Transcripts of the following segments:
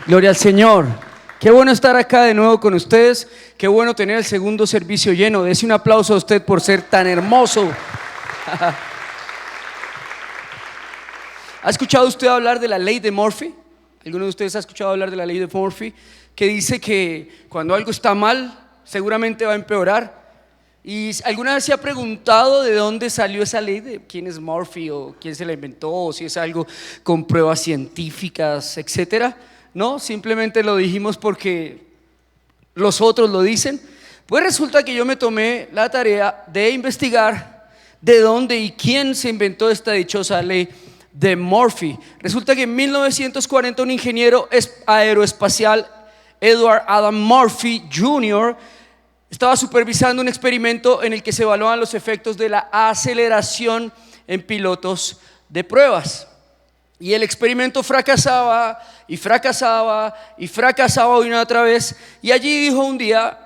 Gloria al Señor. Qué bueno estar acá de nuevo con ustedes. Qué bueno tener el segundo servicio lleno. Dese un aplauso a usted por ser tan hermoso. ¿Ha escuchado usted hablar de la ley de Murphy? ¿Alguno de ustedes ha escuchado hablar de la ley de Murphy? Que dice que cuando algo está mal, seguramente va a empeorar. ¿Y alguna vez se ha preguntado de dónde salió esa ley? ¿De quién es Murphy o quién se la inventó? ¿O si es algo con pruebas científicas, etcétera? No, simplemente lo dijimos porque los otros lo dicen. Pues resulta que yo me tomé la tarea de investigar de dónde y quién se inventó esta dichosa ley de Murphy. Resulta que en 1940 un ingeniero aeroespacial, Edward Adam Murphy Jr., estaba supervisando un experimento en el que se evaluaban los efectos de la aceleración en pilotos de pruebas. Y el experimento fracasaba y fracasaba y fracasaba una y otra vez. Y allí dijo un día: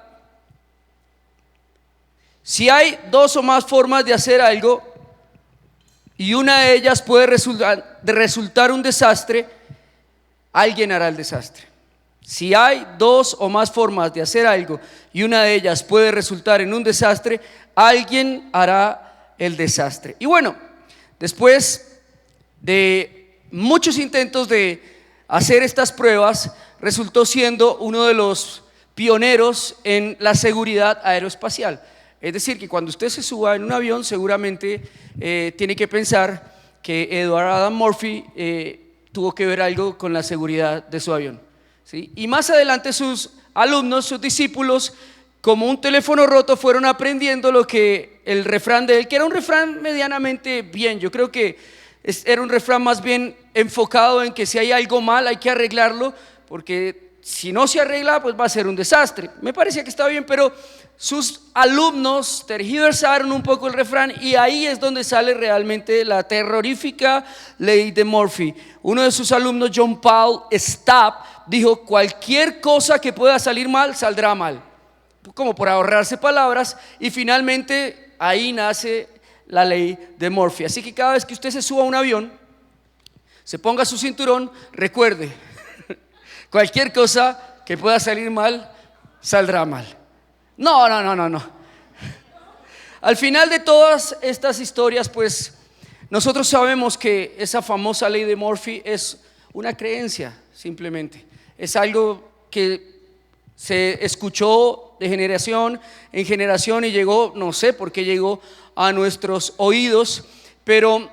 si hay dos o más formas de hacer algo y una de ellas puede resultar un desastre, alguien hará el desastre. Si hay dos o más formas de hacer algo y una de ellas puede resultar en un desastre, alguien hará el desastre. Y bueno, después de muchos intentos de hacer estas pruebas, resultó siendo uno de los pioneros en la seguridad aeroespacial. Es decir, que cuando usted se suba en un avión, seguramente tiene que pensar que Edward Adam Murphy tuvo que ver algo con la seguridad de su avión. ¿Sí? Y más adelante sus alumnos, sus discípulos, como un teléfono roto, fueron aprendiendo lo que el refrán de él, que era un refrán medianamente bien. Yo creo que era un refrán más bien enfocado en que si hay algo mal hay que arreglarlo, porque si no se arregla pues va a ser un desastre. Me parecía que estaba bien, pero sus alumnos tergiversaron un poco el refrán y ahí es donde sale realmente la terrorífica ley de Murphy. Uno de sus alumnos, John Paul Stapp, dijo: cualquier cosa que pueda salir mal, saldrá mal, como por ahorrarse palabras, y finalmente ahí nace la ley de Murphy. Así que cada vez que usted se suba a un avión, se ponga su cinturón, recuerde, cualquier cosa que pueda salir mal, saldrá mal. No. Al final de todas estas historias, pues nosotros sabemos que esa famosa ley de Murphy es una creencia, simplemente. Es algo que se escuchó de generación en generación y llegó, no sé por qué llegó a nuestros oídos, pero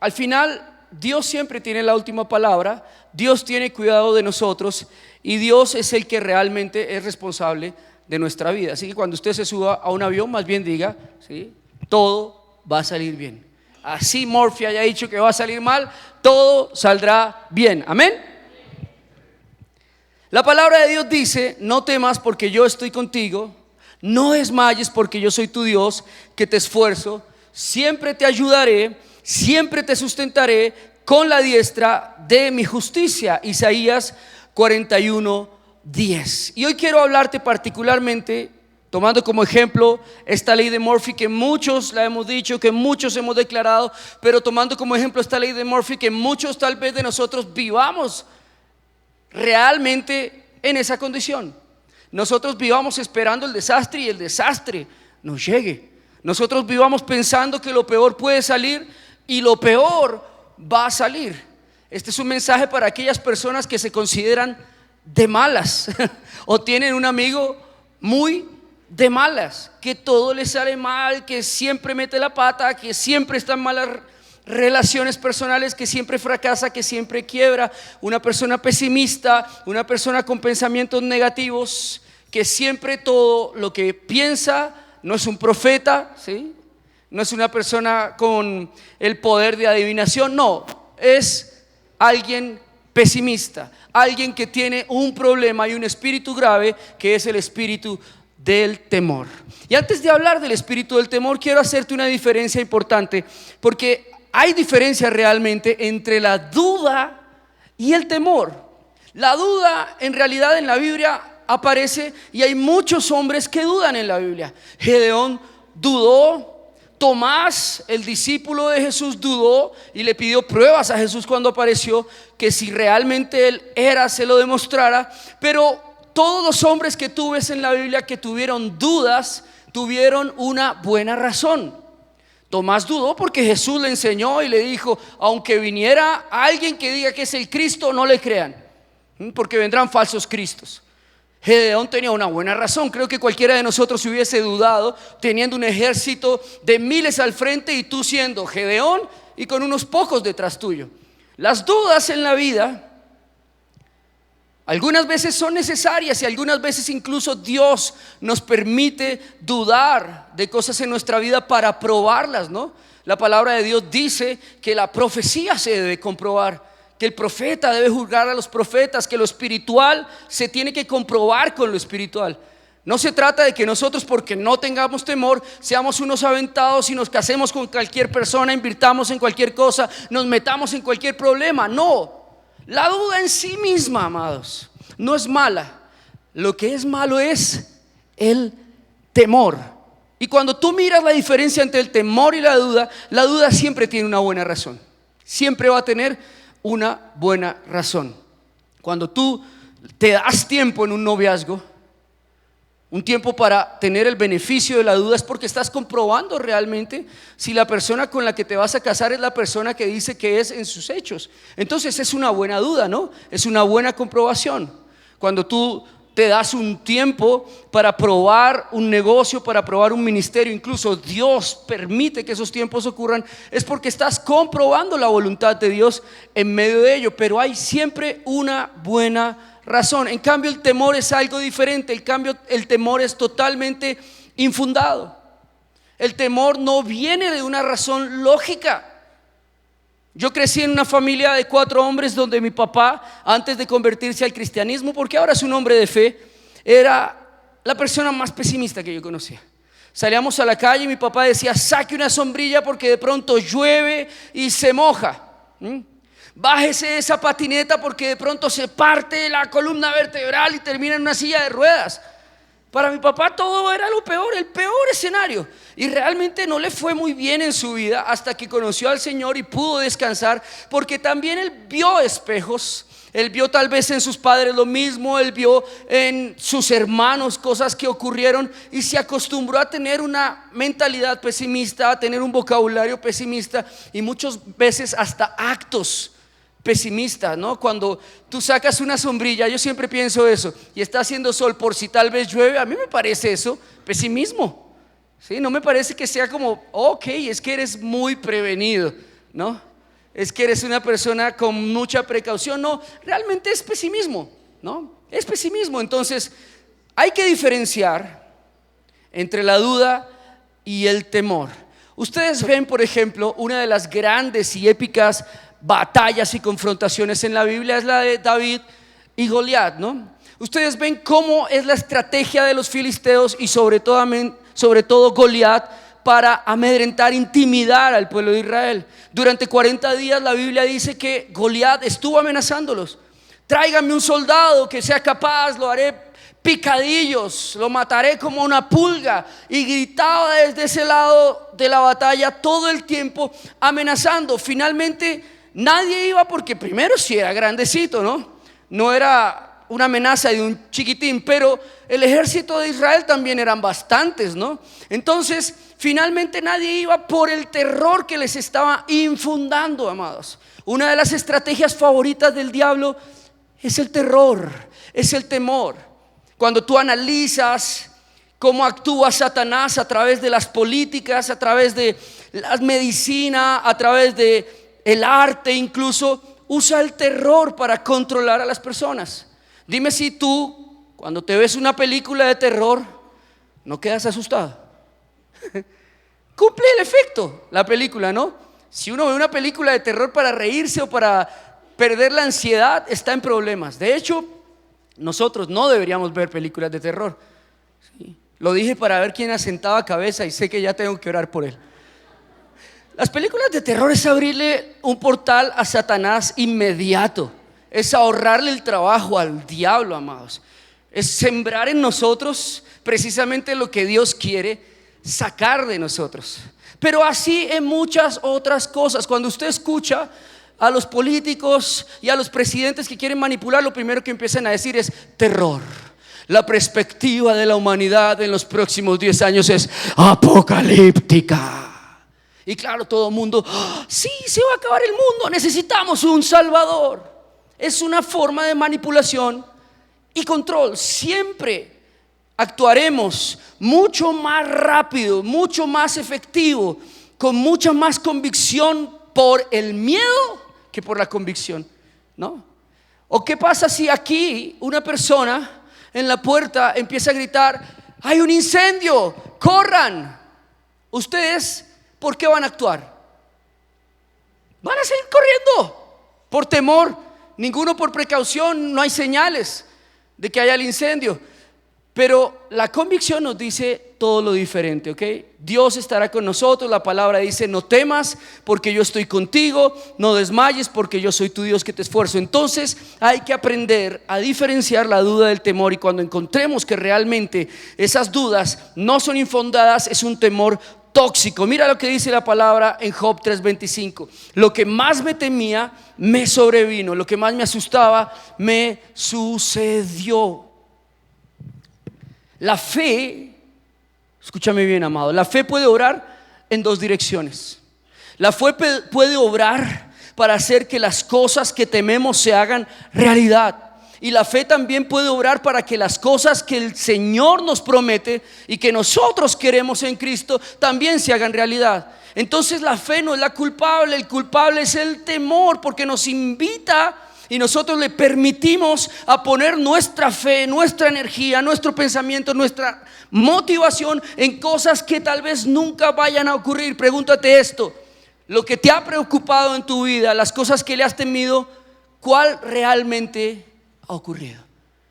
al final Dios siempre tiene la última palabra. Dios tiene cuidado de nosotros y Dios es el que realmente es responsable de nuestra vida. Así que cuando usted se suba a un avión, más bien diga, ¿sí?, todo va a salir bien. Así Murphy haya dicho que va a salir mal, todo saldrá bien. Amén. La palabra de Dios dice: no temas porque yo estoy contigo, no desmayes porque yo soy tu Dios, que te esfuerzo, siempre te ayudaré, siempre te sustentaré con la diestra de mi justicia. Isaías 41:10. Y hoy quiero hablarte particularmente, tomando como ejemplo esta ley de Murphy, que muchos la hemos dicho, que muchos hemos declarado, pero tomando como ejemplo esta ley de Murphy, que muchos tal vez de nosotros vivamos realmente en esa condición. Nosotros vivamos esperando el desastre y el desastre nos llegue. Nosotros vivamos pensando que lo peor puede salir y lo peor va a salir. Este es un mensaje para aquellas personas que se consideran de malas o tienen un amigo muy de malas, que todo le sale mal, que siempre mete la pata, que siempre está en malas relaciones personales, que siempre fracasa, que siempre quiebra. Una persona pesimista, una persona con pensamientos negativos, que siempre todo lo que piensa, no es un profeta, ¿sí?, no es una persona con el poder de adivinación, no, es alguien pesimista, alguien que tiene un problema y un espíritu grave, que es el espíritu del temor. Y antes de hablar del espíritu del temor, quiero hacerte una diferencia importante, porque hay diferencia realmente entre la duda y el temor. La duda en realidad en la Biblia aparece y hay muchos hombres que dudan en la Biblia. Gedeón dudó, Tomás, el discípulo de Jesús, dudó y le pidió pruebas a Jesús cuando apareció, que si realmente él era, se lo demostrara. Pero todos los hombres que tú ves en la Biblia que tuvieron dudas, tuvieron una buena razón. Tomás dudó porque Jesús le enseñó y le dijo: aunque viniera alguien que diga que es el Cristo, no le crean, porque vendrán falsos cristos. Gedeón tenía una buena razón. Creo que cualquiera de nosotros se hubiese dudado teniendo un ejército de miles al frente y tú siendo Gedeón y con unos pocos detrás tuyo. Las dudas en la vida algunas veces son necesarias y algunas veces incluso Dios nos permite dudar de cosas en nuestra vida para probarlas, ¿no? La palabra de Dios dice que la profecía se debe comprobar, que el profeta debe juzgar a los profetas, que lo espiritual se tiene que comprobar con lo espiritual. No se trata de que nosotros, porque no tengamos temor, seamos unos aventados y nos casemos con cualquier persona, invirtamos en cualquier cosa, nos metamos en cualquier problema. No, la duda en sí misma, amados, no es mala. Lo que es malo es el temor. Y cuando tú miras la diferencia entre el temor y la duda siempre tiene una buena razón. Siempre va a tener una buena razón. Cuando tú te das tiempo en un noviazgo, un tiempo para tener el beneficio de la duda, es porque estás comprobando realmente si la persona con la que te vas a casar es la persona que dice que es en sus hechos. Entonces es una buena duda, ¿no? Es una buena comprobación. Cuando tú te das un tiempo para probar un negocio, para probar un ministerio, incluso Dios permite que esos tiempos ocurran, es porque estás comprobando la voluntad de Dios en medio de ello. Pero hay siempre una buena razón. En cambio, el temor es algo diferente. El temor es totalmente infundado. El temor no viene de una razón lógica. Yo crecí en una familia de 4 hombres donde mi papá, antes de convertirse al cristianismo, porque ahora es un hombre de fe, era la persona más pesimista que yo conocía. Salíamos a la calle y mi papá decía: saque una sombrilla porque de pronto llueve y se moja. Bájese de esa patineta porque de pronto se parte la columna vertebral y termina en una silla de ruedas. Para mi papá todo era lo peor, el peor escenario. Y realmente no le fue muy bien en su vida hasta que conoció al Señor y pudo descansar, porque también él vio espejos. Él vio tal vez en sus padres lo mismo, él vio en sus hermanos cosas que ocurrieron y se acostumbró a tener una mentalidad pesimista, a tener un vocabulario pesimista y muchas veces hasta actos pesimista, ¿no? Cuando tú sacas una sombrilla, yo siempre pienso eso, y está haciendo sol por si tal vez llueve, a mí me parece eso pesimismo, ¿sí? No me parece que sea como, ok, es que eres muy prevenido, ¿no? Es que eres una persona con mucha precaución. No, realmente es pesimismo, ¿no? Es pesimismo. Entonces hay que diferenciar entre la duda y el temor. Ustedes ven, por ejemplo, una de las grandes y épicas batallas y confrontaciones en la Biblia es la de David y Goliat, ¿no? Ustedes ven cómo es la estrategia de los filisteos y sobre todo Goliat para amedrentar, intimidar al pueblo de Israel. Durante 40 días la Biblia dice que Goliat estuvo amenazándolos: tráiganme un soldado que sea capaz, lo haré picadillos, lo mataré como una pulga. Y gritaba desde ese lado de la batalla todo el tiempo amenazando. Finalmente nadie iba, porque primero sí era grandecito, no era una amenaza de un chiquitín, pero el ejército de Israel también eran bastantes, ¿no? Entonces finalmente nadie iba por el terror que les estaba infundando, amados. Una de las estrategias favoritas del diablo es el terror, es el temor. Cuando tú analizas cómo actúa Satanás a través de las políticas, a través de la medicina, a través de el arte, incluso usa el terror para controlar a las personas. Dime si tú, cuando te ves una película de terror, no quedas asustado. Cumple el efecto la película, ¿no? Si uno ve una película de terror para reírse o para perder la ansiedad, está en problemas. De hecho, nosotros no deberíamos ver películas de terror, ¿sí? Lo dije para ver quién asentaba cabeza y sé que ya tengo que orar por él. Las películas de terror es abrirle un portal a Satanás inmediato. Es ahorrarle el trabajo al diablo, amados. Es sembrar en nosotros precisamente lo que Dios quiere sacar de nosotros. Pero así en muchas otras cosas. Cuando usted escucha a los políticos y a los presidentes que quieren manipular, lo primero que empiezan a decir es terror. La perspectiva de la humanidad en los próximos 10 años es apocalíptica. Y claro, todo el mundo, sí, se va a acabar el mundo, necesitamos un salvador. Es una forma de manipulación y control. Siempre actuaremos mucho más rápido, mucho más efectivo, con mucha más convicción por el miedo que por la convicción, ¿no? ¿O qué pasa si aquí una persona en la puerta empieza a gritar: hay un incendio, corran? Ustedes, ¿por qué van a actuar? Van a seguir corriendo por temor, ninguno por precaución. No hay señales de que haya el incendio. Pero la convicción nos dice todo lo diferente, ¿ok? Dios estará con nosotros. La palabra dice: no temas porque yo estoy contigo, no desmayes porque yo soy tu Dios que te esfuerzo. Entonces hay que aprender a diferenciar la duda del temor, y cuando encontremos que realmente esas dudas no son infundadas, es un temor tóxico. Mira lo que dice la palabra en Job 3:25. Lo que más me temía me sobrevino, lo que más me asustaba me sucedió. La fe, escúchame bien, amado, la fe puede obrar en dos direcciones. La fe puede obrar para hacer que las cosas que tememos se hagan realidad. Y la fe también puede obrar para que las cosas que el Señor nos promete y que nosotros queremos en Cristo también se hagan realidad. Entonces la fe no es la culpable, el culpable es el temor, porque nos invita y nosotros le permitimos a poner nuestra fe, nuestra energía, nuestro pensamiento, nuestra motivación en cosas que tal vez nunca vayan a ocurrir. Pregúntate esto: lo que te ha preocupado en tu vida, las cosas que le has temido, ¿cuál realmente ha ocurrido?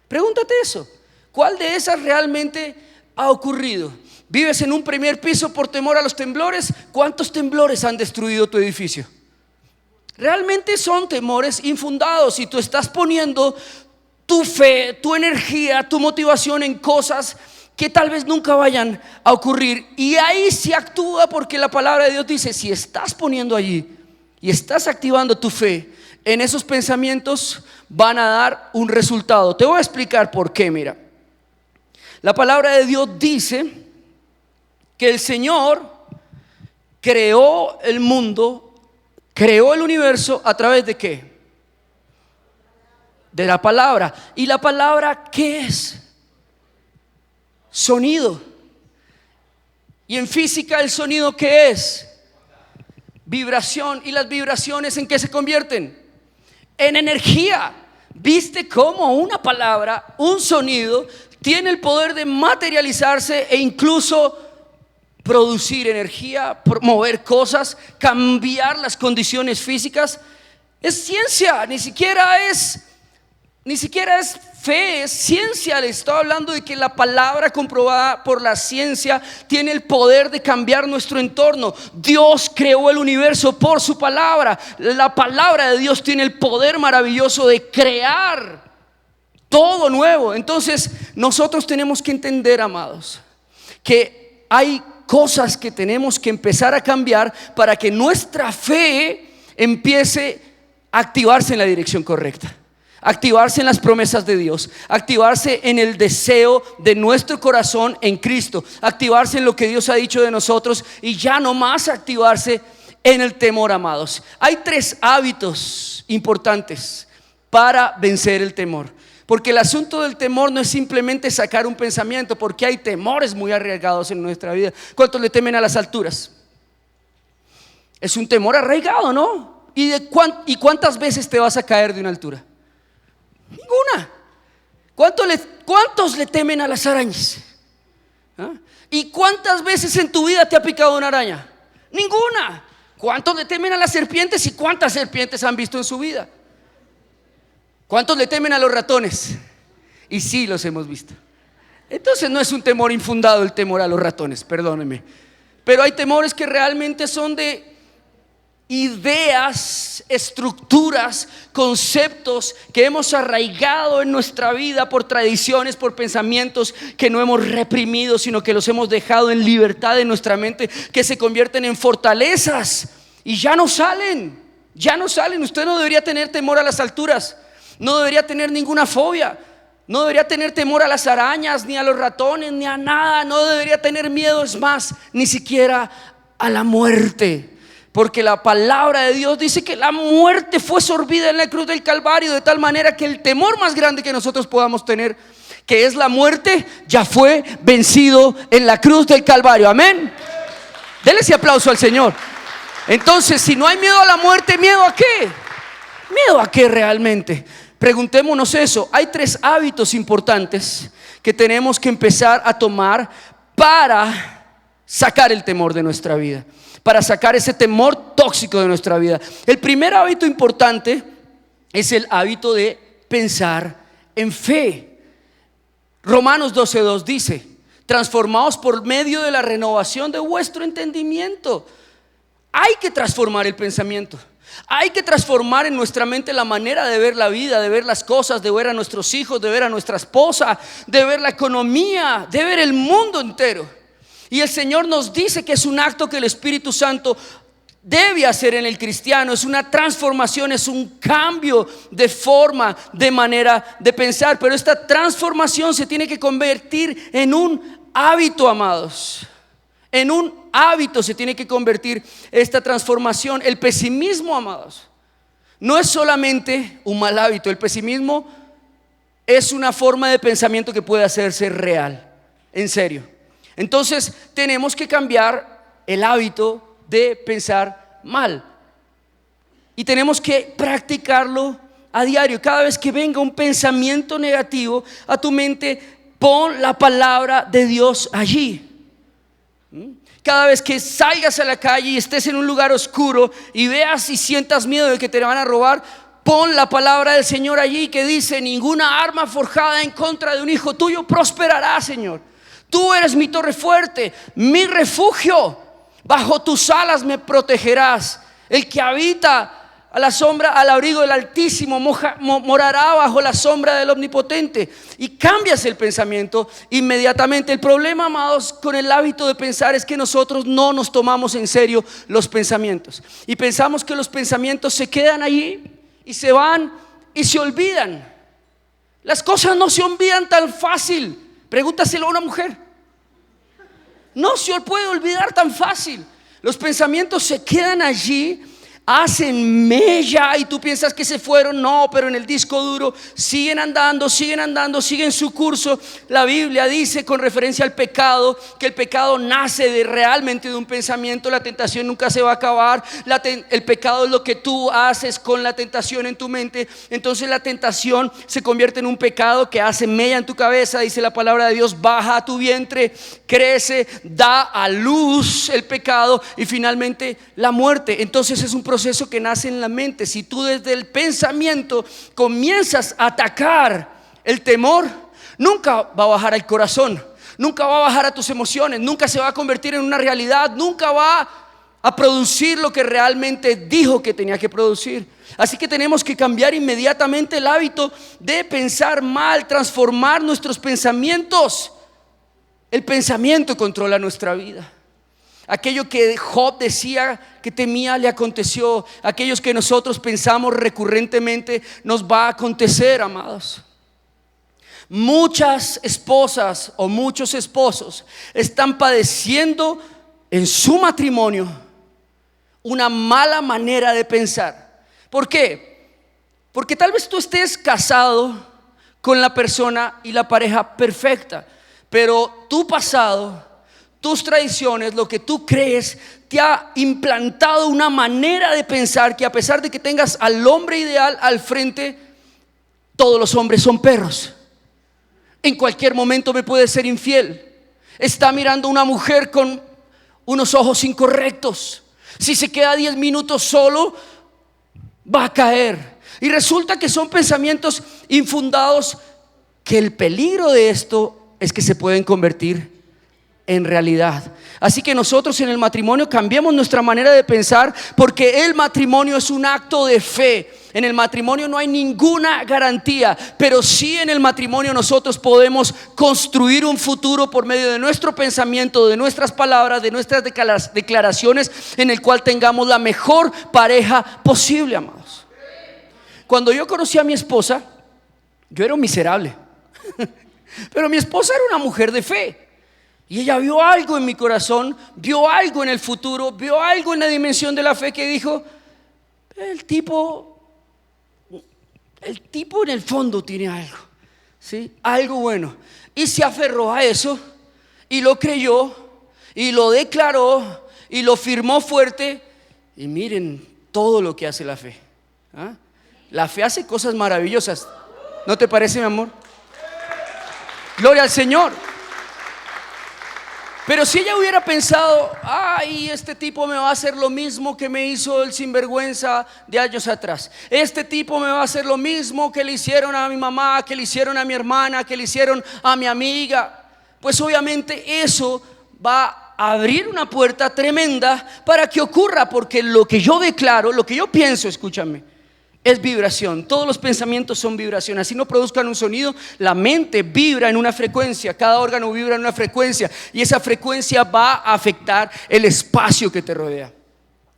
Pregúntate eso. ¿Cuál de esas realmente ha ocurrido? ¿Vives en un primer piso por temor a los temblores? ¿Cuántos temblores han destruido tu edificio? Realmente son temores infundados, y tú estás poniendo tu fe, tu energía, tu motivación en cosas que tal vez nunca vayan a ocurrir. Y ahí se actúa, porque la palabra de Dios dice: si estás poniendo allí y estás activando tu fe en esos pensamientos, van a dar un resultado. Te voy a explicar por qué. Mira, la palabra de Dios dice que el Señor creó el mundo, creó el universo a través de ¿qué? De la palabra. ¿Y la palabra qué es? Sonido. Y en física, ¿el sonido qué es? Vibración. ¿Y las vibraciones en qué se convierten? En energía. ¿Viste cómo una palabra, un sonido, tiene el poder de materializarse e incluso producir energía, mover cosas, cambiar las condiciones físicas? Es ciencia, ni siquiera es fe, es ciencia. Le estoy hablando de que la palabra, comprobada por la ciencia, tiene el poder de cambiar nuestro entorno. Dios creó el universo por su palabra. La palabra de Dios tiene el poder maravilloso de crear todo nuevo. Entonces nosotros tenemos que entender, amados, que hay cosas que tenemos que empezar a cambiar para que nuestra fe empiece a activarse en la dirección correcta, activarse en las promesas de Dios, activarse en el deseo de nuestro corazón en Cristo, activarse en lo que Dios ha dicho de nosotros, y ya no más activarse en el temor, amados. Hay 3 hábitos importantes para vencer el temor. Porque el asunto del temor no es simplemente sacar un pensamiento, porque hay temores muy arriesgados en nuestra vida. ¿Cuántos le temen a las alturas? Es un temor arraigado, ¿no? ¿Y cuántas veces te vas a caer de una altura? Ninguna. ¿Cuántos le temen a las arañas? ¿Ah? ¿Y cuántas veces en tu vida te ha picado una araña? Ninguna. ¿Cuántos le temen a las serpientes y cuántas serpientes han visto en su vida? ¿Cuántos le temen a los ratones? Y sí, los hemos visto. Entonces no es un temor infundado el temor a los ratones, perdónenme. Pero hay temores que realmente son de ideas, estructuras, conceptos que hemos arraigado en nuestra vida por tradiciones, por pensamientos que no hemos reprimido, sino que los hemos dejado en libertad en nuestra mente, que se convierten en fortalezas y ya no salen. Usted no debería tener temor a las alturas, no debería tener ninguna fobia, no debería tener temor a las arañas, ni a los ratones, ni a nada. No debería tener miedo, es más, ni siquiera a la muerte. Porque la palabra de Dios dice que la muerte fue sorbida en la cruz del Calvario, de tal manera que el temor más grande que nosotros podamos tener, que es la muerte, ya fue vencido en la cruz del Calvario. Amén. Dele ese aplauso al Señor. Entonces, si no hay miedo a la muerte, ¿miedo a qué? ¿Miedo a qué realmente? Preguntémonos eso. Hay 3 hábitos importantes que tenemos que empezar a tomar para sacar el temor de nuestra vida, para sacar ese temor tóxico de nuestra vida. El primer hábito importante es el hábito de pensar en fe. Romanos 12:2 dice: transformaos por medio de la renovación de vuestro entendimiento. Hay que transformar el pensamiento. Hay que transformar en nuestra mente la manera de ver la vida, de ver las cosas, de ver a nuestros hijos, de ver a nuestra esposa, de ver la economía, de ver el mundo entero. Y el Señor nos dice que es un acto que el Espíritu Santo debe hacer en el cristiano. Es una transformación, es un cambio de forma, de manera de pensar. Pero esta transformación se tiene que convertir en un hábito, amados. En un hábito se tiene que convertir esta transformación. El pesimismo, amados, no es solamente un mal hábito. El pesimismo es una forma de pensamiento que puede hacerse real, en serio. Entonces tenemos que cambiar el hábito de pensar mal y tenemos que practicarlo a diario. Cada vez que venga un pensamiento negativo a tu mente, pon la palabra de Dios allí. Cada vez que salgas a la calle y estés en un lugar oscuro y veas y sientas miedo de que te van a robar, pon la palabra del Señor allí, que dice: ninguna arma forjada en contra de un hijo tuyo prosperará, Señor. Tú eres mi torre fuerte, mi refugio. Bajo tus alas me protegerás. El que habita a la sombra, al abrigo del Altísimo, morará bajo la sombra del Omnipotente. Y cambias el pensamiento inmediatamente. El problema, amados, con el hábito de pensar es que nosotros no nos tomamos en serio los pensamientos. Y pensamos que los pensamientos se quedan allí y se van y se olvidan. Las cosas no se olvidan tan fácil. Pregúntaselo a una mujer. No se puede olvidar tan fácil. Los pensamientos se quedan allí, hacen mella y tú piensas que se fueron. No, pero en el disco duro siguen andando, siguen su curso. La Biblia dice, con referencia al pecado, que el pecado nace realmente de un pensamiento. La tentación nunca se va a acabar. El pecado es lo que tú haces con la tentación en tu mente. Entonces la tentación se convierte en un pecado que hace mella en tu cabeza. Dice la palabra de Dios: baja a tu vientre, crece, da a luz el pecado y finalmente la muerte. Entonces es un proceso que nace en la mente. Si tú desde el pensamiento comienzas a atacar el temor, nunca va a bajar al corazón, nunca va a bajar a tus emociones, nunca se va a convertir en una realidad, nunca va a producir lo que realmente dijo que tenía que producir. Así que tenemos que cambiar inmediatamente el hábito de pensar mal, transformar nuestros pensamientos. El pensamiento controla nuestra vida. Aquello que Job decía que temía le aconteció. Aquellos que nosotros pensamos recurrentemente nos va a acontecer, amados. Muchas esposas o muchos esposos están padeciendo en su matrimonio una mala manera de pensar. ¿Por qué? Porque tal vez tú estés casado con la persona y la pareja perfecta, pero tu pasado, tus tradiciones, lo que tú crees, te ha implantado una manera de pensar que, a pesar de que tengas al hombre ideal al frente, todos los hombres son perros. En cualquier momento me puede ser infiel. Está mirando a una mujer con unos ojos incorrectos. Si se queda 10 minutos solo, va a caer. Y resulta que son pensamientos infundados, que el peligro de esto es que se pueden convertir en realidad. Así que nosotros en el matrimonio cambiemos nuestra manera de pensar, porque el matrimonio es un acto de fe. En el matrimonio no hay ninguna garantía, pero sí en el matrimonio nosotros podemos construir un futuro por medio de nuestro pensamiento, de nuestras palabras, de nuestras declaraciones, en el cual tengamos la mejor pareja posible, amados. Cuando yo conocí a mi esposa, yo era un miserable, pero mi esposa era una mujer de fe. Y ella vio algo en mi corazón, vio algo en el futuro, vio algo en la dimensión de la fe, que dijo: el tipo en el fondo tiene algo, ¿sí? Algo bueno. Y se aferró a eso y lo creyó y lo declaró y lo firmó fuerte. Y miren todo lo que hace la fe, ¿ah? La fe hace cosas maravillosas, ¿no te parece, mi amor? Gloria al Señor. Pero si ella hubiera pensado: ay, este tipo me va a hacer lo mismo que me hizo el sinvergüenza de años atrás, este tipo me va a hacer lo mismo que le hicieron a mi mamá, que le hicieron a mi hermana, que le hicieron a mi amiga, pues obviamente eso va a abrir una puerta tremenda para que ocurra, porque lo que yo declaro, lo que yo pienso, escúchame, es vibración. Todos los pensamientos son vibración. Así no produzcan un sonido, la mente vibra en una frecuencia, cada órgano vibra en una frecuencia, y esa frecuencia va a afectar el espacio que te rodea.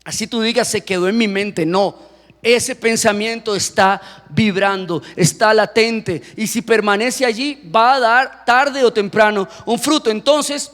Así tú digas: se quedó en mi mente. No, ese pensamiento está vibrando, está latente, y si permanece allí va a dar tarde o temprano un fruto. Entonces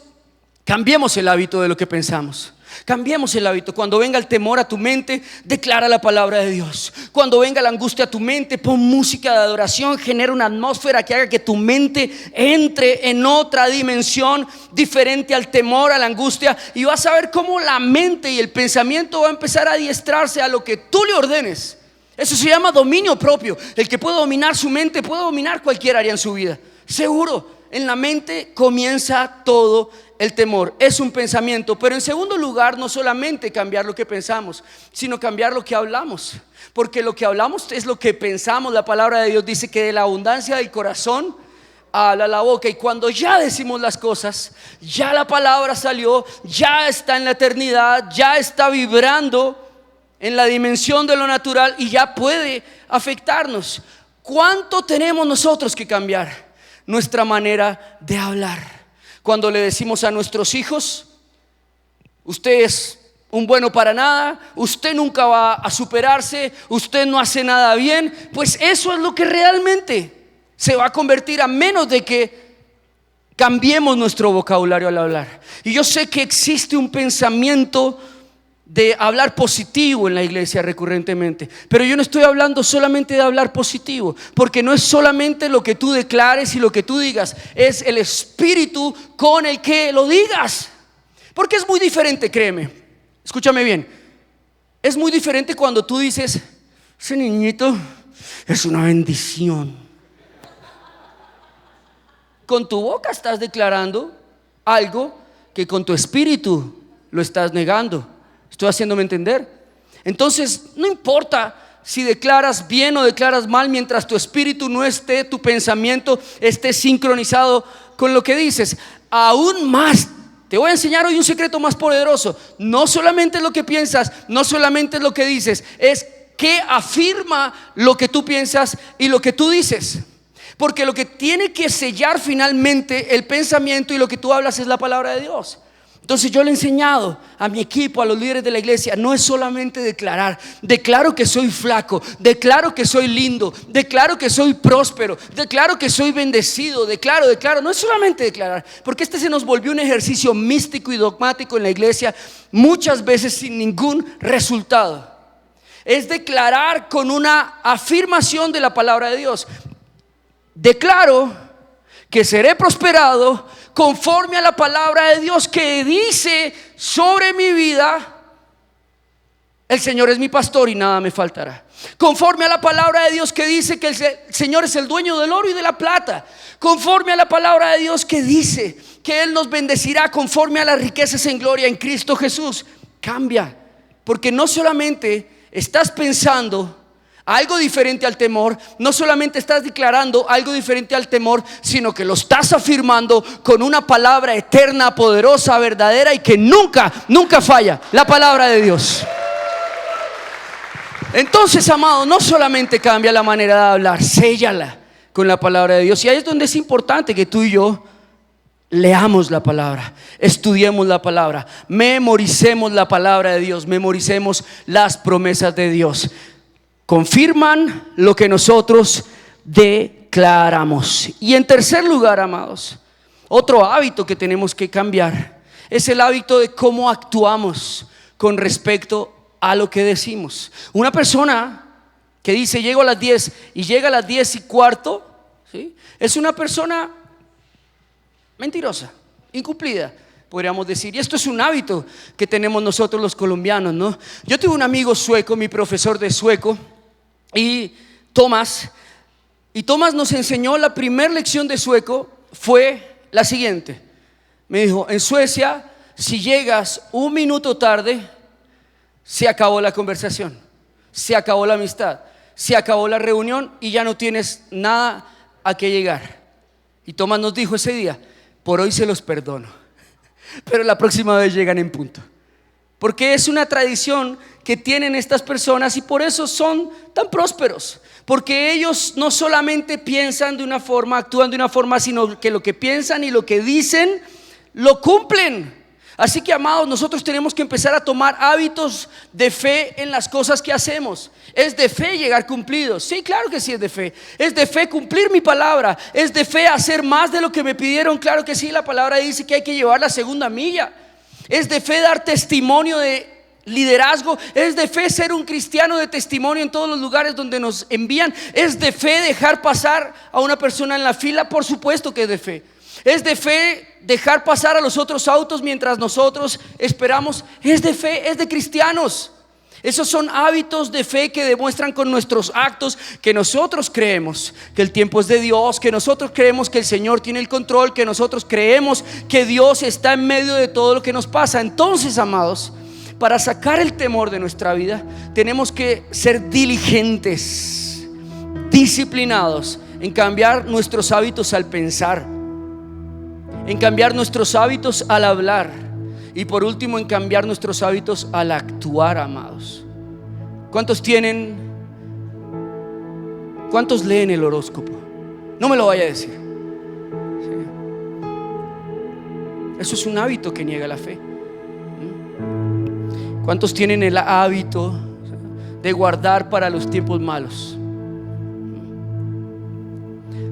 cambiemos el hábito de lo que pensamos. Cambiemos el hábito. Cuando venga el temor a tu mente, declara la palabra de Dios. Cuando venga la angustia a tu mente, pon música de adoración. Genera una atmósfera que haga que tu mente entre en otra dimensión diferente al temor, a la angustia, y vas a ver cómo la mente y el pensamiento va a empezar a adiestrarse a lo que tú le ordenes. Eso se llama dominio propio. El que puede dominar su mente puede dominar cualquier área en su vida. Seguro, en la mente comienza todo el temor. Es un pensamiento. Pero en segundo lugar, no solamente cambiar lo que pensamos, sino cambiar lo que hablamos, porque lo que hablamos es lo que pensamos. La palabra de Dios dice que de la abundancia del corazón habla la boca. Y cuando ya decimos las cosas, ya la palabra salió, ya está en la eternidad, ya está vibrando en la dimensión de lo natural y ya puede afectarnos. ¿Cuánto tenemos nosotros que cambiar? Nuestra manera de hablar. Cuando le decimos a nuestros hijos: usted es un bueno para nada, usted nunca va a superarse, usted no hace nada bien, pues eso es lo que realmente se va a convertir, a menos de que cambiemos nuestro vocabulario al hablar. Y yo sé que existe un pensamiento de hablar positivo en la iglesia recurrentemente, pero yo no estoy hablando solamente de hablar positivo, porque no es solamente lo que tú declares y lo que tú digas, es el espíritu con el que lo digas. Porque es muy diferente, créeme, escúchame bien, es muy diferente cuando tú dices: ese niñito es una bendición. Con tu boca estás declarando algo que con tu espíritu lo estás negando. ¿Estoy haciéndome entender? Entonces no importa si declaras bien o declaras mal, mientras tu espíritu no esté, tu pensamiento esté sincronizado con lo que dices. Aún más, te voy a enseñar hoy un secreto más poderoso. No solamente es lo que piensas, no solamente es lo que dices, es que afirma lo que tú piensas y lo que tú dices. Porque lo que tiene que sellar finalmente el pensamiento y lo que tú hablas es la palabra de Dios. Entonces yo le he enseñado a mi equipo, a los líderes de la iglesia: no es solamente declarar. Declaro que soy flaco, declaro que soy lindo, declaro que soy próspero, declaro que soy bendecido, declaro. No es solamente declarar, porque este se nos volvió un ejercicio místico y dogmático en la iglesia, muchas veces sin ningún resultado. Es declarar con una afirmación de la palabra de Dios. Declaro que seré prosperado conforme a la palabra de Dios, que dice sobre mi vida: el Señor es mi pastor y nada me faltará. Conforme a la palabra de Dios que dice que el Señor es el dueño del oro y de la plata. Conforme a la palabra de Dios que dice que Él nos bendecirá conforme a las riquezas en gloria en Cristo Jesús. Cambia, porque no solamente estás pensando algo diferente al temor. No solamente estás declarando algo diferente al temor, sino que lo estás afirmando con una palabra eterna, poderosa, verdadera y que nunca, nunca falla: la palabra de Dios. Entonces, amado, no solamente cambia la manera de hablar, séllala con la palabra de Dios. Y ahí es donde es importante que tú y yo leamos la palabra, estudiemos la palabra, memoricemos la palabra de Dios, memoricemos las promesas de Dios. Confirman lo que nosotros declaramos. Y en tercer lugar, amados, otro hábito que tenemos que cambiar es el hábito de cómo actuamos con respecto a lo que decimos. Una persona que dice llego a las 10 y llega a las 10:15, ¿sí?, es una persona mentirosa, incumplida, podríamos decir. Y esto es un hábito que tenemos nosotros los colombianos, ¿no? Yo tuve un amigo sueco, mi profesor de sueco, y Tomás nos enseñó. La primera lección de sueco fue la siguiente. Me dijo: en Suecia, si llegas un minuto tarde, se acabó la conversación, se acabó la amistad, se acabó la reunión y ya no tienes nada a qué llegar. Y Tomás nos dijo ese día: por hoy se los perdono, pero la próxima vez llegan en punto. Porque es una tradición que tienen estas personas y por eso son tan prósperos. Porque ellos no solamente piensan de una forma, actúan de una forma, sino que lo que piensan y lo que dicen lo cumplen. Así que, amados, nosotros tenemos que empezar a tomar hábitos de fe en las cosas que hacemos. ¿Es de fe llegar cumplidos? Sí, claro que sí es de fe. ¿Es de fe cumplir mi palabra? ¿Es de fe hacer más de lo que me pidieron? Claro que sí, la palabra dice que hay que llevar la segunda milla. ¿Es de fe dar testimonio de liderazgo? ¿Es de fe ser un cristiano de testimonio en todos los lugares donde nos envían? ¿Es de fe dejar pasar a una persona en la fila? Por supuesto que es de fe. ¿Es de fe dejar pasar a los otros autos mientras nosotros esperamos? Es de fe, es de cristianos. Esos son hábitos de fe que demuestran con nuestros actos que nosotros creemos que el tiempo es de Dios, que nosotros creemos que el Señor tiene el control, que nosotros creemos que Dios está en medio de todo lo que nos pasa. Entonces, amados, para sacar el temor de nuestra vida, tenemos que ser diligentes, disciplinados en cambiar nuestros hábitos al pensar, en cambiar nuestros hábitos al hablar y por último en cambiar nuestros hábitos al actuar, amados. ¿Cuántos leen el horóscopo? No me lo vaya a decir. ¿Sí? Eso es un hábito que niega la fe. ¿Cuántos tienen el hábito de guardar para los tiempos malos?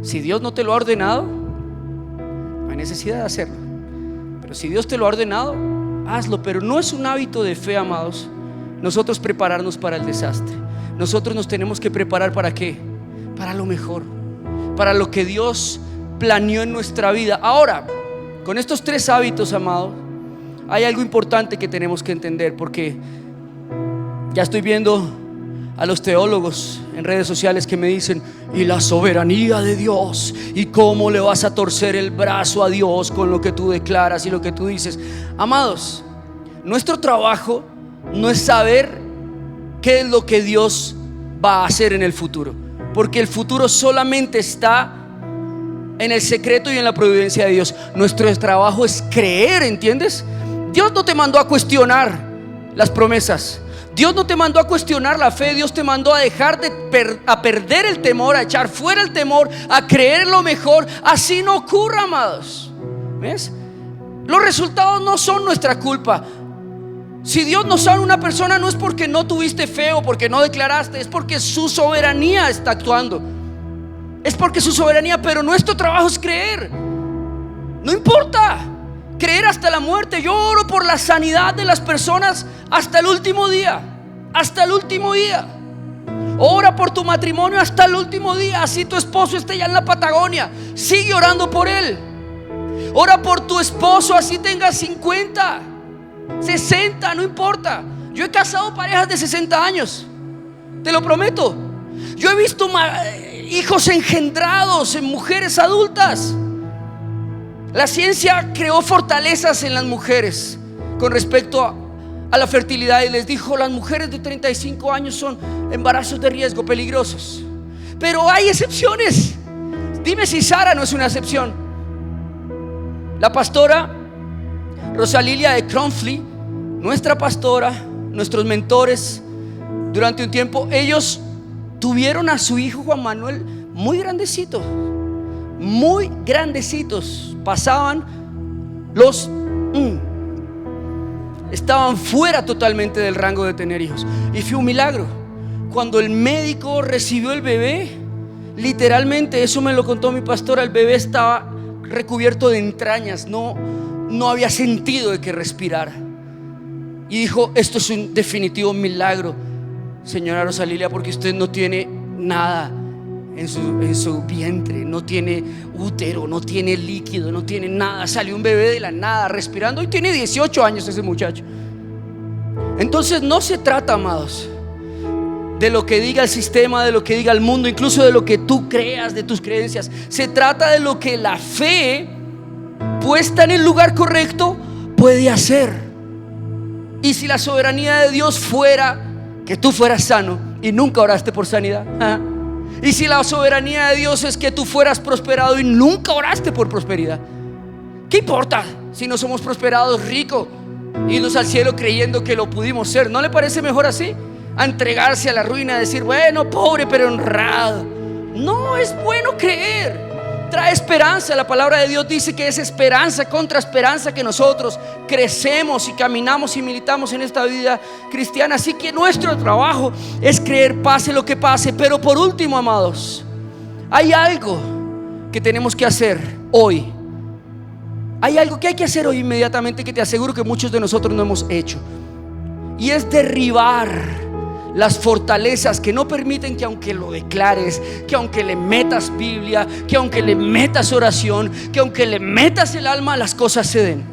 Si Dios no te lo ha ordenado, no hay necesidad de hacerlo. Pero si Dios te lo ha ordenado, hazlo. Pero no es un hábito de fe, amados, nosotros prepararnos para el desastre. Nosotros nos tenemos que preparar ¿para qué? Para lo mejor, para lo que Dios planeó en nuestra vida. Ahora, con estos tres hábitos, amados, hay algo importante que tenemos que entender. Porque ya estoy viendo a los teólogos en redes sociales que me dicen: y la soberanía de Dios, y cómo le vas a torcer el brazo a Dios con lo que tú declaras y lo que tú dices. Amados, nuestro trabajo no es saber qué es lo que Dios va a hacer en el futuro, porque el futuro solamente está en el secreto y en la providencia de Dios. Nuestro trabajo es creer, ¿entiendes? Dios no te mandó a cuestionar las promesas. Dios no te mandó a cuestionar la fe. Dios te mandó a dejar a perder el temor, a echar fuera el temor, a creer lo mejor. Así no ocurra, amados. ¿Ves? Los resultados no son nuestra culpa. Si Dios no sana a una persona, no es porque no tuviste fe o porque no declaraste, es porque su soberanía está actuando. Es porque su soberanía, pero nuestro trabajo es creer. No importa, creer hasta la muerte. Yo oro por la sanidad de las personas hasta el último día. Hasta el último día. Ora por tu matrimonio hasta el último día. Así tu esposo esté ya en la Patagonia, sigue orando por él. Ora por tu esposo, así tenga 50, 60, no importa. Yo he casado parejas de 60 años, te lo prometo. Yo he visto hijos engendrados en mujeres adultas. La ciencia creó fortalezas en las mujeres con respecto a la fertilidad y les dijo: las mujeres de 35 años son embarazos de riesgo, peligrosos. Pero hay excepciones. Dime si Sara no es una excepción. La pastora Rosalilia de Cronfli, nuestra pastora, nuestros mentores durante un tiempo, ellos tuvieron a su hijo Juan Manuel muy grandecitos, pasaban estaban fuera totalmente del rango de tener hijos. Y fue un milagro. Cuando el médico recibió el bebé, literalmente, eso me lo contó mi pastora, el bebé estaba recubierto de entrañas, no había sentido de que respirara. Y dijo: esto es un definitivo milagro, señora Rosalilia, porque usted no tiene nada en su vientre, no tiene útero, no tiene líquido, no tiene nada. Salió un bebé de la nada respirando y tiene 18 años ese muchacho. Entonces no se trata, amados, de lo que diga el sistema, de lo que diga el mundo, incluso de lo que tú creas, de tus creencias. Se trata de lo que la fe puesta en el lugar correcto puede hacer. Y si la soberanía de Dios fuera que tú fueras sano y nunca oraste por sanidad, y si la soberanía de Dios es que tú fueras prosperado y nunca oraste por prosperidad, ¿qué importa si no somos prosperados, ricos, irnos al cielo creyendo que lo pudimos ser? ¿No le parece mejor así? A entregarse a la ruina, a decir: bueno, pobre pero honrado. No es bueno creer. Trae esperanza. La palabra de Dios dice que es esperanza contra esperanza que nosotros crecemos y caminamos y militamos en esta vida cristiana. Así que nuestro trabajo es creer, pase lo que pase. Pero por último, amados, hay algo que tenemos que hacer hoy. Hay algo que hay que hacer hoy inmediatamente, que te aseguro que muchos de nosotros no hemos hecho, y es derribar las fortalezas que no permiten que, aunque lo declares, que aunque le metas Biblia, que aunque le metas oración, que aunque le metas el alma, las cosas se den.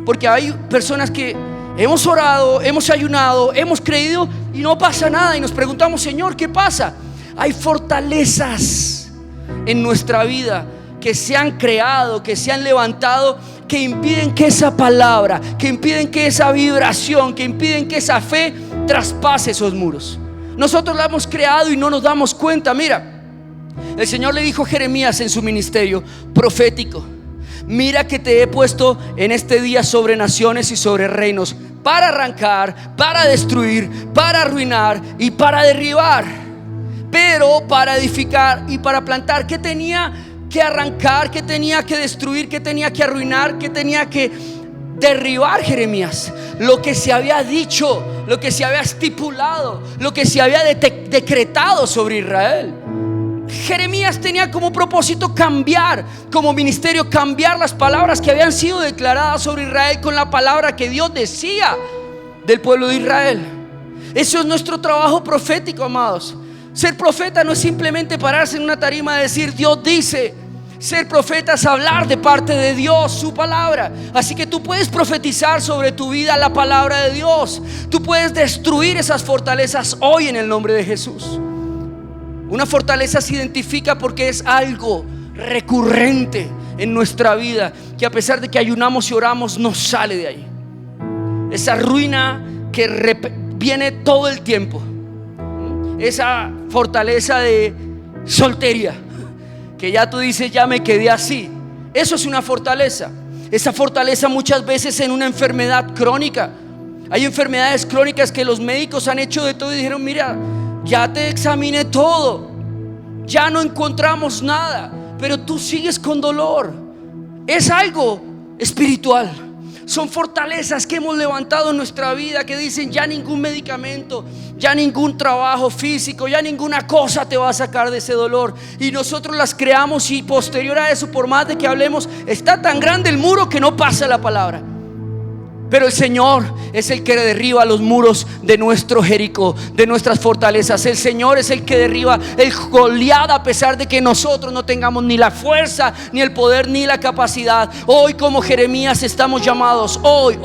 Porque hay personas que hemos orado, hemos ayunado, hemos creído y no pasa nada, y nos preguntamos: Señor, ¿qué pasa? Hay fortalezas en nuestra vida que se han creado, que se han levantado, que impiden que esa palabra, que impiden que esa vibración, que impiden que esa fe traspase esos muros. Nosotros la hemos creado y no nos damos cuenta. Mira, el Señor le dijo a Jeremías en su ministerio profético: mira que te he puesto en este día sobre naciones y sobre reinos, para arrancar, para destruir, para arruinar y para derribar, pero para edificar y para plantar. ¿Qué tenía que arrancar? ¿Qué tenía que destruir? ¿Qué tenía que arruinar? ¿Qué tenía que derribar Jeremías? Lo que se había dicho, lo que se había estipulado, lo que se había decretado sobre Israel. Jeremías tenía como propósito cambiar, como ministerio, cambiar las palabras que habían sido declaradas sobre Israel con la palabra que Dios decía del pueblo de Israel. Eso es nuestro trabajo profético, amados. Ser profeta no es simplemente pararse en una tarima y decir: Dios dice. Ser profeta es hablar de parte de Dios, su palabra. Así que tú puedes profetizar sobre tu vida la palabra de Dios. Tú puedes destruir esas fortalezas hoy en el nombre de Jesús. Una fortaleza se identifica porque es algo recurrente en nuestra vida, que a pesar de que ayunamos y oramos, no sale de ahí. Esa ruina que viene todo el tiempo. Esa fortaleza de soltería, que ya tú dices: ya me quedé así. Eso es una fortaleza. Esa fortaleza muchas veces en una enfermedad crónica. Hay enfermedades crónicas que los médicos han hecho de todo y dijeron: mira, ya te examiné todo, ya no encontramos nada, pero tú sigues con dolor. Es algo espiritual. Son fortalezas que hemos levantado en nuestra vida, que dicen: ya ningún medicamento, ya ningún trabajo físico, ya ninguna cosa te va a sacar de ese dolor. Y nosotros las creamos, y posterior a eso, por más de que hablemos, está tan grande el muro que no pasa la palabra. Pero el Señor es el que derriba los muros de nuestro Jericó, de nuestras fortalezas. El Señor es el que derriba el Goliat, a pesar de que nosotros no tengamos ni la fuerza, ni el poder, ni la capacidad. Hoy, como Jeremías, estamos llamados hoy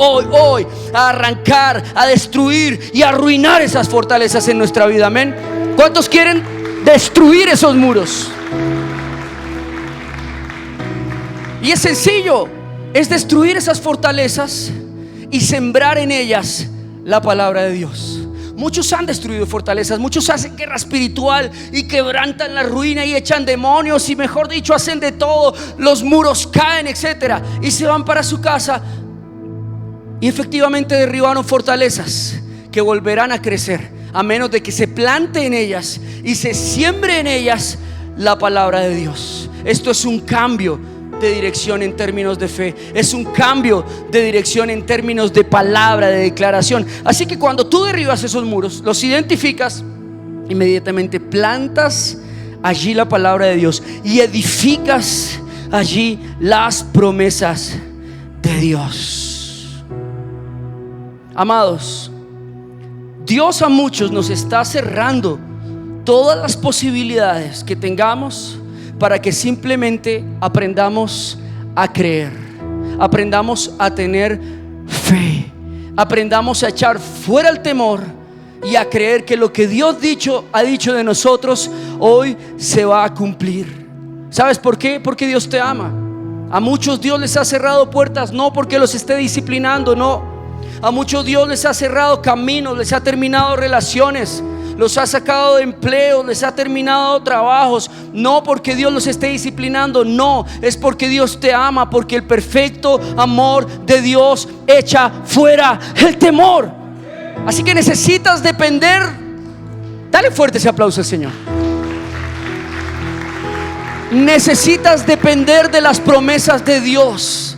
a arrancar, a destruir y a arruinar esas fortalezas en nuestra vida. Amén. ¿Cuántos quieren destruir esos muros? Y es sencillo, es destruir esas fortalezas y sembrar en ellas la palabra de Dios. Muchos han destruido fortalezas, muchos hacen guerra espiritual y quebrantan la ruina y echan demonios y, mejor dicho, hacen de todo. Los muros caen, etcétera, y se van para su casa y efectivamente derribaron fortalezas que volverán a crecer a menos de que se plante en ellas y se siembre en ellas la palabra de Dios. Esto es un cambio de dirección en términos de fe, es un cambio de dirección en términos de palabra, de declaración. Así que cuando tú derribas esos muros, los identificas, inmediatamente plantas allí la palabra de Dios y edificas allí las promesas de Dios. Amados, Dios a muchos nos está cerrando todas las posibilidades que tengamos para que simplemente aprendamos a creer, aprendamos a tener fe, aprendamos a echar fuera el temor y a creer que lo que Dios ha dicho de nosotros hoy se va a cumplir. ¿Sabes por qué? Porque Dios te ama. A muchos Dios les ha cerrado puertas, no porque los esté disciplinando, no. A muchos Dios les ha cerrado caminos, les ha terminado relaciones, los ha sacado de empleo, les ha terminado trabajos, no porque Dios los esté disciplinando, no, es porque Dios te ama, porque el perfecto amor de Dios echa fuera el temor. Así que necesitas depender. Dale fuerte ese aplauso al Señor. Necesitas depender de las promesas de Dios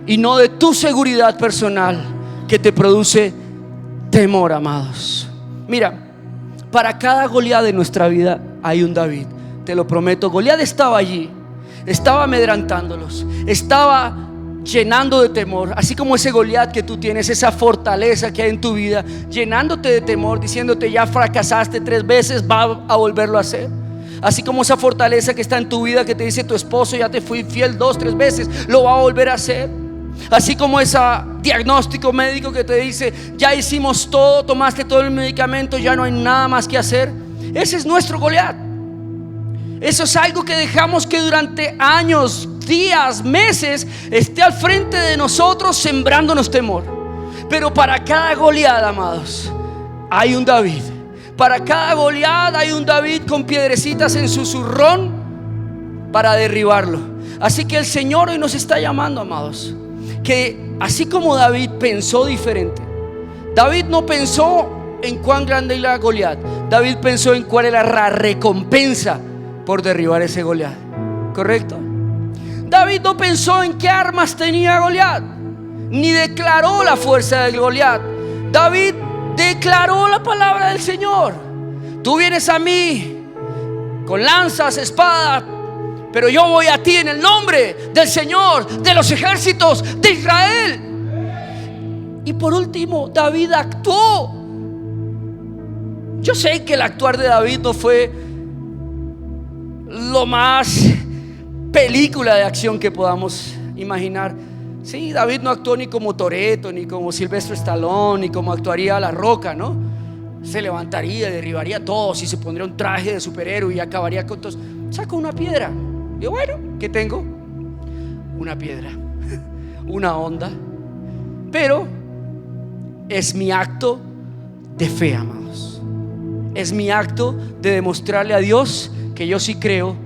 y no de tu seguridad personal que te produce temor, amados. Mira, para cada Goliat de nuestra vida hay un David, te lo prometo. Goliat estaba allí, estaba amedrantándolos, estaba llenando de temor, así como ese Goliat que tú tienes, esa fortaleza que hay en tu vida, llenándote de temor, diciéndote ya fracasaste 3 veces, va a volverlo a hacer. Así como esa fortaleza que está en tu vida que te dice tu esposo ya te fui infiel 2, 3 veces, lo va a volver a hacer. Así como ese diagnóstico médico que te dice ya hicimos todo, tomaste todo el medicamento, ya no hay nada más que hacer. Ese es nuestro Goliat. Eso es algo que dejamos que durante años, días, meses esté al frente de nosotros, sembrándonos temor. Pero para cada Goliat, amados, hay un David. Para cada Goliat hay un David con piedrecitas en su zurrón para derribarlo. Así que el Señor hoy nos está llamando, amados, que así como David pensó diferente. David no pensó en cuán grande era Goliat. David pensó en cuál era la recompensa por derribar ese Goliat. ¿Correcto? David no pensó en qué armas tenía Goliat, ni declaró la fuerza del Goliat. David declaró la palabra del Señor. Tú vienes a mí con lanzas, espadas, pero yo voy a ti en el nombre del Señor de los ejércitos de Israel. Y por último, David actuó. Yo sé que el actuar de David no fue lo más película de acción que podamos imaginar. Sí, David no actuó ni como Toretto, ni como Sylvester Stallone, ni como actuaría La Roca, ¿no? Se levantaría, derribaría a todos y se pondría un traje de superhéroe y acabaría con todos. Saca una piedra. Y bueno, ¿qué tengo? Una piedra, una onda. Pero es mi acto de fe, amados. Es mi acto de demostrarle a Dios que yo sí creo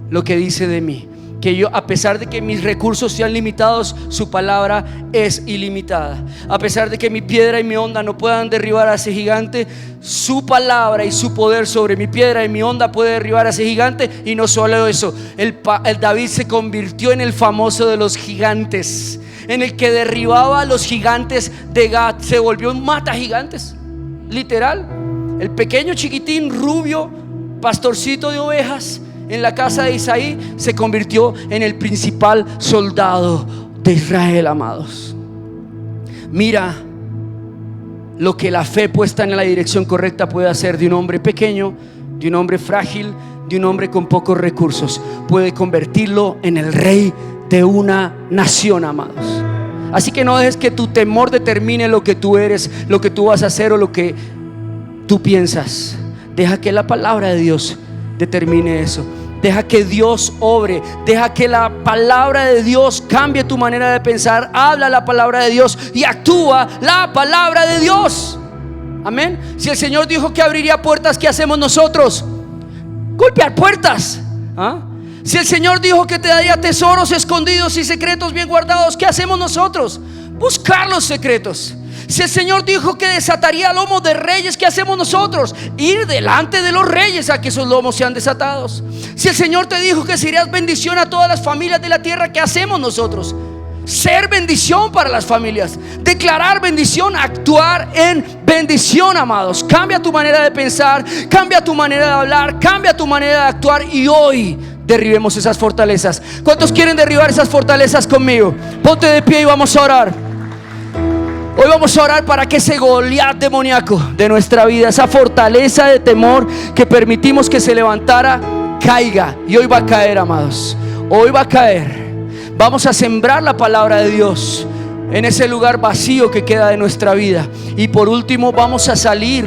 lo que dice de mí. Que yo, a pesar de que mis recursos sean limitados, su palabra es ilimitada. A pesar de que mi piedra y mi onda no puedan derribar a ese gigante, su palabra y su poder sobre mi piedra y mi onda puede derribar a ese gigante. Y no solo eso, el David se convirtió en el famoso de los gigantes, en el que derribaba a los gigantes de Gat. Se volvió un mata gigantes, literal. El pequeño chiquitín rubio, pastorcito de ovejas en la casa de Isaí, se convirtió en el principal soldado de Israel, amados. Mira lo que la fe puesta en la dirección correcta puede hacer de un hombre pequeño, de un hombre frágil, de un hombre con pocos recursos. Puede convertirlo en el rey de una nación, amados. Así que no dejes que tu temor determine lo que tú eres, lo que tú vas a hacer o lo que tú piensas. Deja que la palabra de Dios determine eso. Deja que Dios obre, deja que la palabra de Dios cambie tu manera de pensar. Habla la palabra de Dios y actúa la palabra de Dios. Amén. Si el Señor dijo que abriría puertas, ¿qué hacemos nosotros? Golpear puertas. ¿Ah? Si el Señor dijo que te daría tesoros escondidos y secretos bien guardados, ¿qué hacemos nosotros? Buscar los secretos. Si el Señor dijo que desataría lomos de reyes, ¿qué hacemos nosotros? Ir delante de los reyes a que esos lomos sean desatados. Si el Señor te dijo que serías bendición a todas las familias de la tierra, ¿qué hacemos nosotros? Ser bendición para las familias, declarar bendición, actuar en bendición, amados. Cambia tu manera de pensar, cambia tu manera de hablar, cambia tu manera de actuar, y hoy derribemos esas fortalezas. ¿Cuántos quieren derribar esas fortalezas conmigo? Ponte de pie y vamos a orar. Hoy vamos a orar para que ese Goliat demoníaco de nuestra vida, esa fortaleza de temor que permitimos que se levantara, caiga. Y hoy va a caer, amados. Hoy va a caer. Vamos a sembrar la palabra de Dios en ese lugar vacío que queda de nuestra vida. Y por último, vamos a salir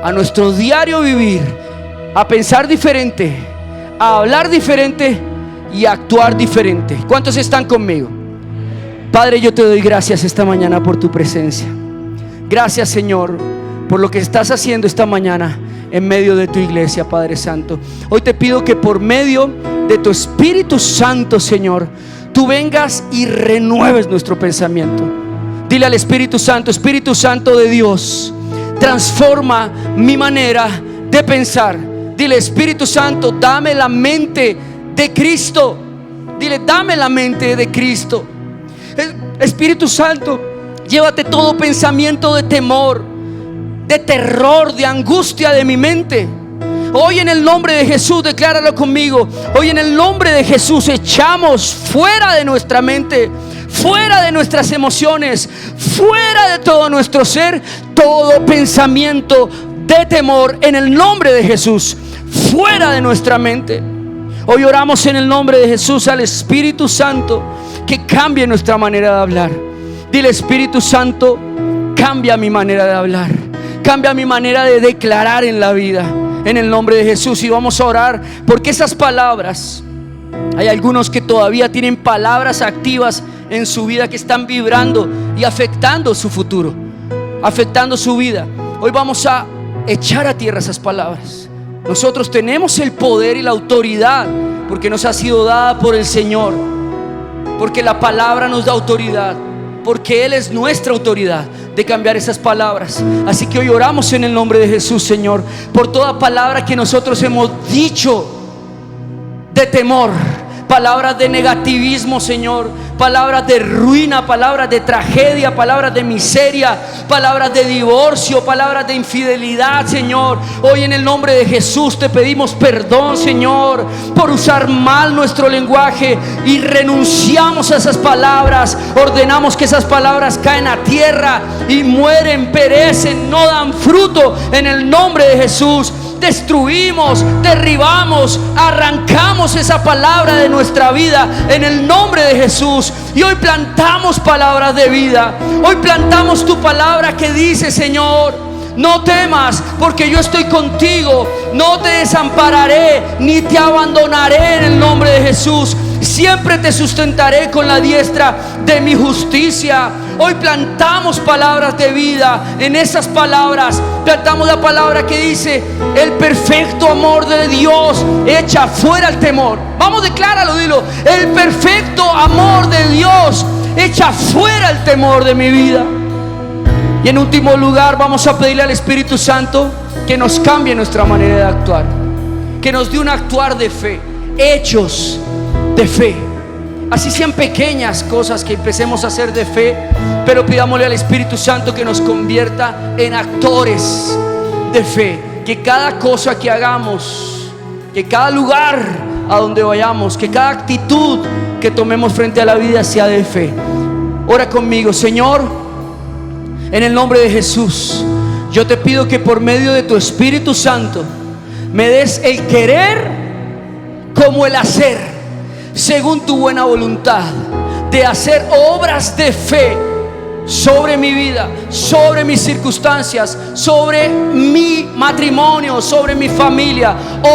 a nuestro diario vivir, a pensar diferente, a hablar diferente y a actuar diferente. ¿Cuántos están conmigo? Padre, yo te doy gracias esta mañana por tu presencia. Gracias, Señor, por lo que estás haciendo esta mañana en medio de tu iglesia, Padre Santo. Hoy te pido que por medio de tu Espíritu Santo, Señor, tú vengas y renueves nuestro pensamiento. Dile al Espíritu Santo: Espíritu Santo de Dios, transforma mi manera de pensar. Dile: Espíritu Santo, dame la mente de Cristo. Dile: dame la mente de Cristo. Espíritu Santo, llévate todo pensamiento de temor, de terror, de angustia de mi mente. Hoy en el nombre de Jesús, decláralo conmigo. Hoy en el nombre de Jesús echamos fuera de nuestra mente, fuera de nuestras emociones, fuera de todo nuestro ser, todo pensamiento de temor. En el nombre de Jesús, fuera de nuestra mente. Hoy oramos en el nombre de Jesús al Espíritu Santo que cambie nuestra manera de hablar. Dile: Espíritu Santo, cambia mi manera de hablar, cambia mi manera de declarar en la vida, en el nombre de Jesús. Y vamos a orar porque esas palabras, hay algunos que todavía tienen palabras activas en su vida que están vibrando y afectando su futuro, afectando su vida. Hoy vamos a echar a tierra esas palabras. Nosotros tenemos el poder y la autoridad porque nos ha sido dada por el Señor, porque la palabra nos da autoridad, porque Él es nuestra autoridad de cambiar esas palabras. Así que hoy oramos en el nombre de Jesús, Señor, por toda palabra que nosotros hemos dicho de temor, palabras de negativismo, Señor, palabras de ruina, palabras de tragedia, palabras de miseria, palabras de divorcio, palabras de infidelidad, Señor. Hoy en el nombre de Jesús te pedimos perdón, Señor, por usar mal nuestro lenguaje, y renunciamos a esas palabras. Ordenamos que esas palabras caen a tierra y mueren, perecen, no dan fruto en el nombre de Jesús. Destruimos, derribamos, arrancamos esa palabra de nuestra vida en el nombre de Jesús. Y hoy plantamos palabras de vida. Hoy plantamos tu palabra que dice: Señor, no temas, porque yo estoy contigo. No te desampararé ni te abandonaré en el nombre de Jesús. Siempre te sustentaré con la diestra de mi justicia. Hoy plantamos palabras de vida. En esas palabras plantamos la palabra que dice: el perfecto amor de Dios echa fuera el temor. Vamos, decláralo, dilo: el perfecto amor de Dios echa fuera el temor de mi vida. Y en último lugar, vamos a pedirle al Espíritu Santo que nos cambie nuestra manera de actuar, que nos dé un actuar de fe, hechos de fe. Así sean pequeñas cosas que empecemos a hacer de fe, pero pidámosle al Espíritu Santo que nos convierta en actores de fe. Que cada cosa que hagamos, que cada lugar a donde vayamos, que cada actitud que tomemos frente a la vida sea de fe. Ora conmigo. Señor, en el nombre de Jesús, yo te pido que por medio de tu Espíritu Santo me des el querer como el hacer, según tu buena voluntad, de hacer obras de fe sobre mi vida, sobre mis circunstancias, sobre mi matrimonio, sobre mi familia.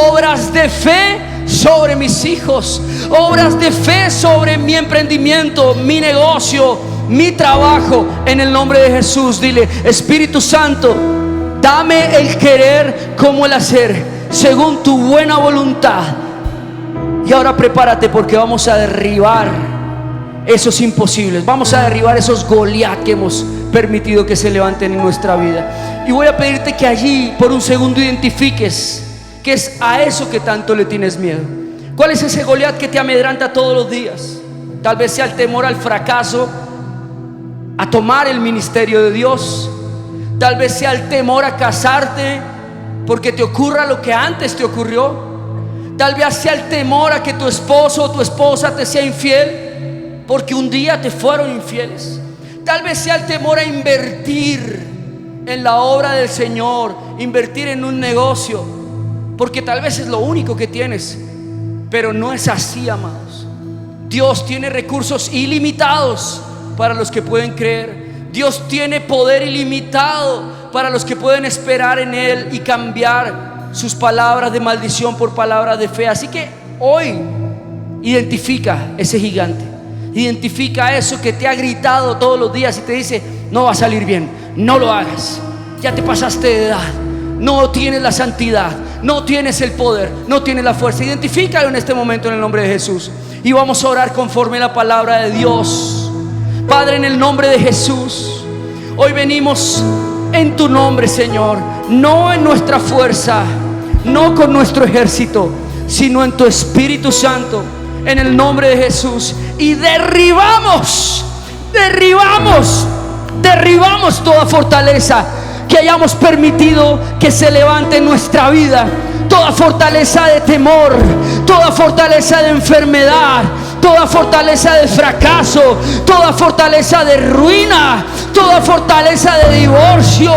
Obras de fe sobre mis hijos, obras de fe sobre mi emprendimiento, mi negocio, mi trabajo, en el nombre de Jesús. Dile: Espíritu Santo, dame el querer como el hacer, según tu buena voluntad. Y ahora prepárate, porque vamos a derribar esos imposibles, vamos a derribar esos Goliat que hemos permitido que se levanten en nuestra vida. Y voy a pedirte que allí por un segundo identifiques qué es a eso que tanto le tienes miedo. ¿Cuál es ese Goliat que te amedranta todos los días? Tal vez sea el temor al fracaso, a tomar el ministerio de Dios. Tal vez sea el temor a casarte porque te ocurra lo que antes te ocurrió. Tal vez sea el temor a que tu esposo o tu esposa te sea infiel porque un día te fueron infieles. Tal vez sea el temor a invertir en la obra del Señor, invertir en un negocio, porque tal vez es lo único que tienes. Pero no es así, amados. Dios tiene recursos ilimitados para los que pueden creer. Dios tiene poder ilimitado para los que pueden esperar en Él y cambiar sus palabras de maldición por palabras de fe. Así que hoy identifica ese gigante, identifica eso que te ha gritado todos los días y te dice: no va a salir bien, no lo hagas, ya te pasaste de edad, no tienes la santidad, no tienes el poder, no tienes la fuerza. Identifícalo en este momento en el nombre de Jesús. Y vamos a orar conforme a la palabra de Dios. Padre, en el nombre de Jesús, hoy venimos en tu nombre, Señor, no en nuestra fuerza, no con nuestro ejército, sino en tu Espíritu Santo, en el nombre de Jesús. Y derribamos toda fortaleza que hayamos permitido que se levante en nuestra vida, toda fortaleza de temor, toda fortaleza de enfermedad, toda fortaleza de fracaso, toda fortaleza de ruina, toda fortaleza de divorcio,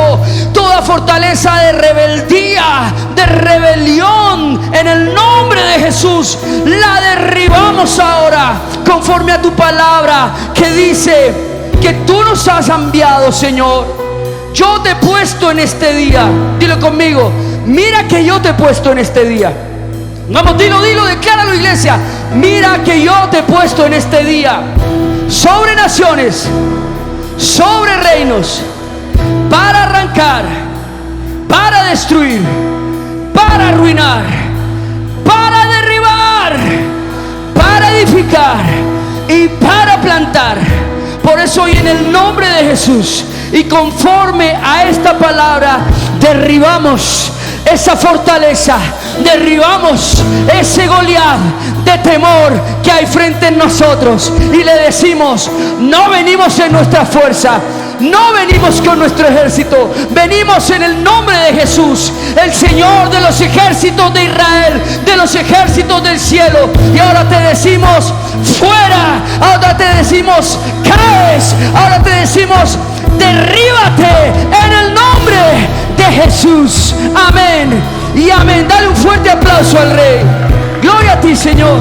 toda fortaleza de rebeldía, de rebelión. En el nombre de Jesús la derribamos ahora, conforme a tu palabra que dice que tú nos has enviado, Señor. Yo te he puesto en este día, dilo conmigo: mira que yo te he puesto en este día. Vamos, dilo, decláralo, iglesia. Mira que yo te he puesto en este día sobre naciones, sobre reinos, para arrancar, para destruir, para arruinar, para derribar, para edificar y para plantar. Por eso hoy, en el nombre de Jesús y conforme a esta palabra, derribamos esa fortaleza, derribamos ese Goliat de temor que hay frente a nosotros, y le decimos: no venimos en nuestra fuerza, no venimos con nuestro ejército, venimos en el nombre de Jesús, el Señor de los ejércitos de Israel, de los ejércitos del cielo. Y ahora te decimos: fuera. Ahora te decimos: caes. Ahora te decimos: derríbate en el nombre de Jesús. Amén y amén. Dale un fuerte aplauso al Rey. Gloria a ti, Señor.